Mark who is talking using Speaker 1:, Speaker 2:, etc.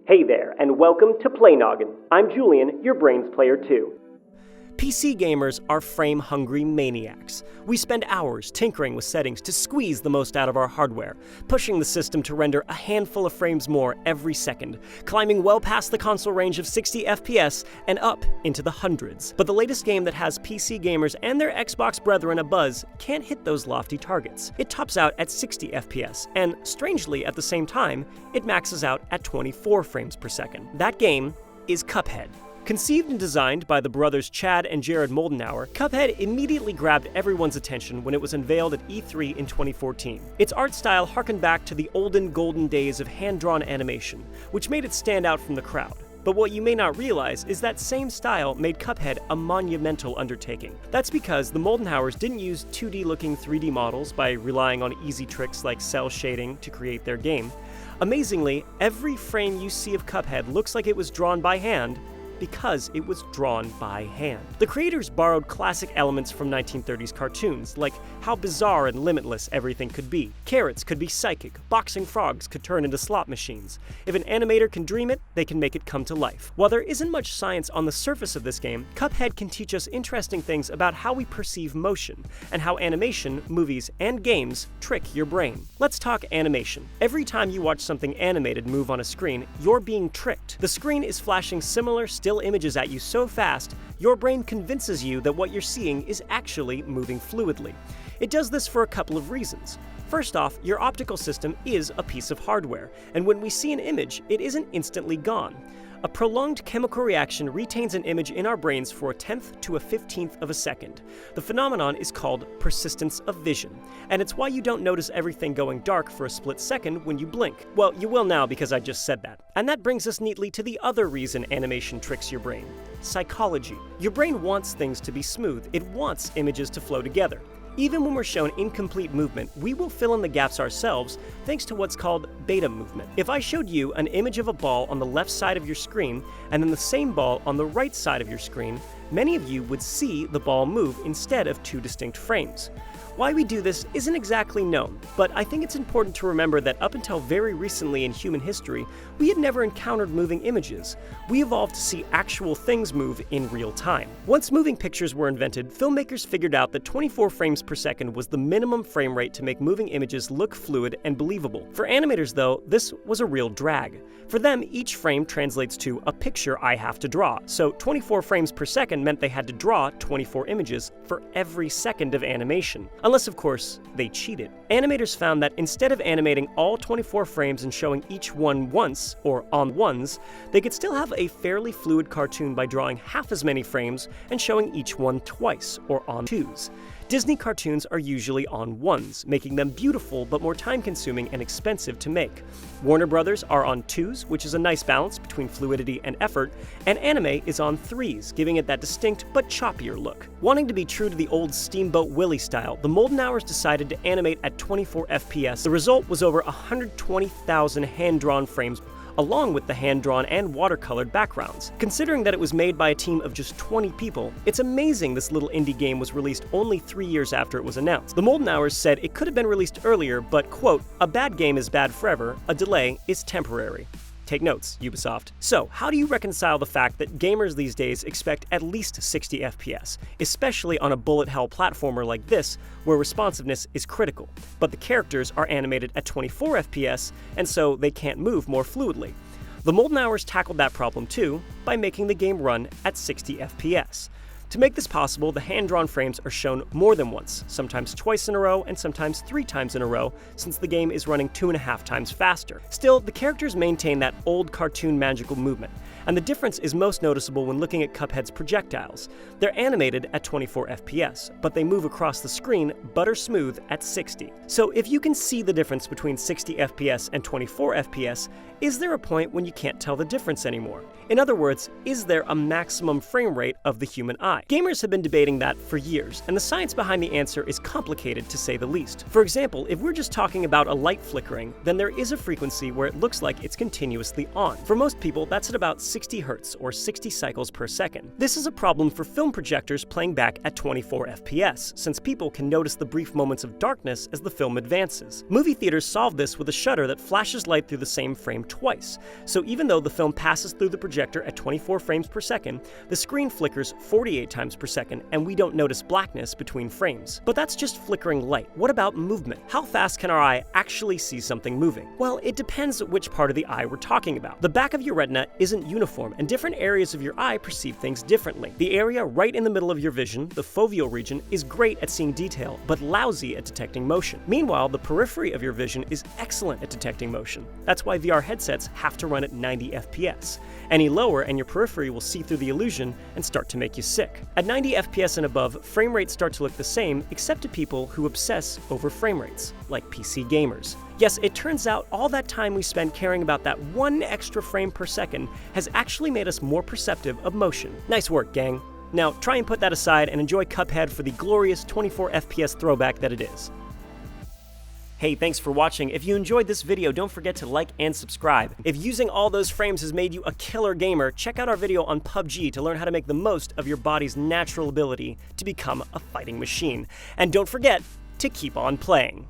Speaker 1: Hey there, and welcome to Play Noggin. I'm Julian, your brains player too.
Speaker 2: PC gamers are frame-hungry maniacs. We spend hours tinkering with settings to squeeze the most out of our hardware, pushing the system to render a handful of frames more every second, climbing well past the console range of 60 FPS and up into the hundreds. But the latest game that has PC gamers and their Xbox brethren abuzz can't hit those lofty targets. It tops out at 60 FPS, and strangely at the same time, it maxes out at 24 frames per second. That game is Cuphead. Conceived and designed by the brothers Chad and Jared Moldenhauer, Cuphead immediately grabbed everyone's attention when it was unveiled at E3 in 2014. Its art style harkened back to the olden golden days of hand-drawn animation, which made it stand out from the crowd. But what you may not realize is that same style made Cuphead a monumental undertaking. That's because the Moldenhauers didn't use 2D-looking 3D models by relying on easy tricks like cell shading to create their game. Amazingly, every frame you see of Cuphead looks like it was drawn by hand, because it was drawn by hand. The creators borrowed classic elements from 1930s cartoons, like how bizarre and limitless everything could be. Carrots could be psychic, boxing frogs could turn into slot machines. If an animator can dream it, they can make it come to life. While there isn't much science on the surface of this game, Cuphead can teach us interesting things about how we perceive motion, and how animation, movies, and games trick your brain. Let's talk animation. Every time you watch something animated move on a screen, you're being tricked. The screen is flashing similar still images at you so fast, your brain convinces you that what you're seeing is actually moving fluidly. It does this for a couple of reasons. First off, your optical system is a piece of hardware, and when we see an image, it isn't instantly gone. A prolonged chemical reaction retains an image in our brains for a 1/10 to a 15th of a second. The phenomenon is called persistence of vision, and it's why you don't notice everything going dark for a split second when you blink. Well, you will now because I just said that. And that brings us neatly to the other reason animation tricks your brain: psychology. Your brain wants things to be smooth. It wants images to flow together. Even when we're shown incomplete movement, we will fill in the gaps ourselves thanks to what's called beta movement. If I showed you an image of a ball on the left side of your screen and then the same ball on the right side of your screen, many of you would see the ball move instead of two distinct frames. Why we do this isn't exactly known, but I think it's important to remember that up until very recently in human history, we had never encountered moving images. We evolved to see actual things move in real time. Once moving pictures were invented, filmmakers figured out that 24 frames per second was the minimum frame rate to make moving images look fluid and believable. For animators, though, this was a real drag. For them, each frame translates to a picture I have to draw, so 24 frames per second meant they had to draw 24 images for every second of animation. Unless, of course, they cheated. Animators found that instead of animating all 24 frames and showing each one once, or on ones, they could still have a fairly fluid cartoon by drawing half as many frames and showing each one twice, or on twos. Disney cartoons are usually on ones, making them beautiful but more time-consuming and expensive to make. Warner Brothers are on twos, which is a nice balance between fluidity and effort, and anime is on threes, giving it that distinct but choppier look. Wanting to be true to the old Steamboat Willie style, the Moldenhauers decided to animate at 24 FPS. The result was over 120,000 hand-drawn frames, along with the hand-drawn and watercolored backgrounds. Considering that it was made by a team of just 20 people, it's amazing this little indie game was released only 3 years after it was announced. The Moldenhauers said it could have been released earlier, but, quote, "A bad game is bad forever, a delay is temporary." Take notes, Ubisoft. So, how do you reconcile the fact that gamers these days expect at least 60 FPS, especially on a bullet hell platformer like this, where responsiveness is critical, but the characters are animated at 24 FPS, and so they can't move more fluidly? The Moldenhauers tackled that problem too, by making the game run at 60 FPS. To make this possible, the hand-drawn frames are shown more than once, sometimes twice in a row and sometimes 3 times in a row, since the game is running 2.5 times faster. Still, the characters maintain that old cartoon magical movement, and the difference is most noticeable when looking at Cuphead's projectiles. They're animated at 24 FPS, but they move across the screen butter smooth at 60. So if you can see the difference between 60 FPS and 24 FPS, is there a point when you can't tell the difference anymore? In other words, is there a maximum frame rate of the human eye? Gamers have been debating that for years, and the science behind the answer is complicated to say the least. For example, if we're just talking about a light flickering, then there is a frequency where it looks like it's continuously on. For most people, that's at about 60 Hz or 60 cycles per second. This is a problem for film projectors playing back at 24 FPS, since people can notice the brief moments of darkness as the film advances. Movie theaters solve this with a shutter that flashes light through the same frame twice. So even though the film passes through the projector at 24 frames per second, the screen flickers 48 times per second, and we don't notice blackness between frames. But that's just flickering light. What about movement? How fast can our eye actually see something moving? Well, it depends which part of the eye we're talking about. The back of your retina isn't uniform, and different areas of your eye perceive things differently. The area right in the middle of your vision, the foveal region, is great at seeing detail, but lousy at detecting motion. Meanwhile, the periphery of your vision is excellent at detecting motion. That's why VR headsets have to run at 90 FPS. Any lower and your periphery will see through the illusion and start to make you sick. At 90 FPS and above, frame rates start to look the same, except to people who obsess over frame rates, like PC gamers. Yes, it turns out all that time we spend caring about that one extra frame per second has actually made us more perceptive of motion. Nice work, gang. Now, try and put that aside and enjoy Cuphead for the glorious 24 FPS throwback that it is. Hey, thanks for watching. If you enjoyed this video, don't forget to like and subscribe. If using all those frames has made you a killer gamer, check out our video on PUBG to learn how to make the most of your body's natural ability to become a fighting machine. And don't forget to keep on playing.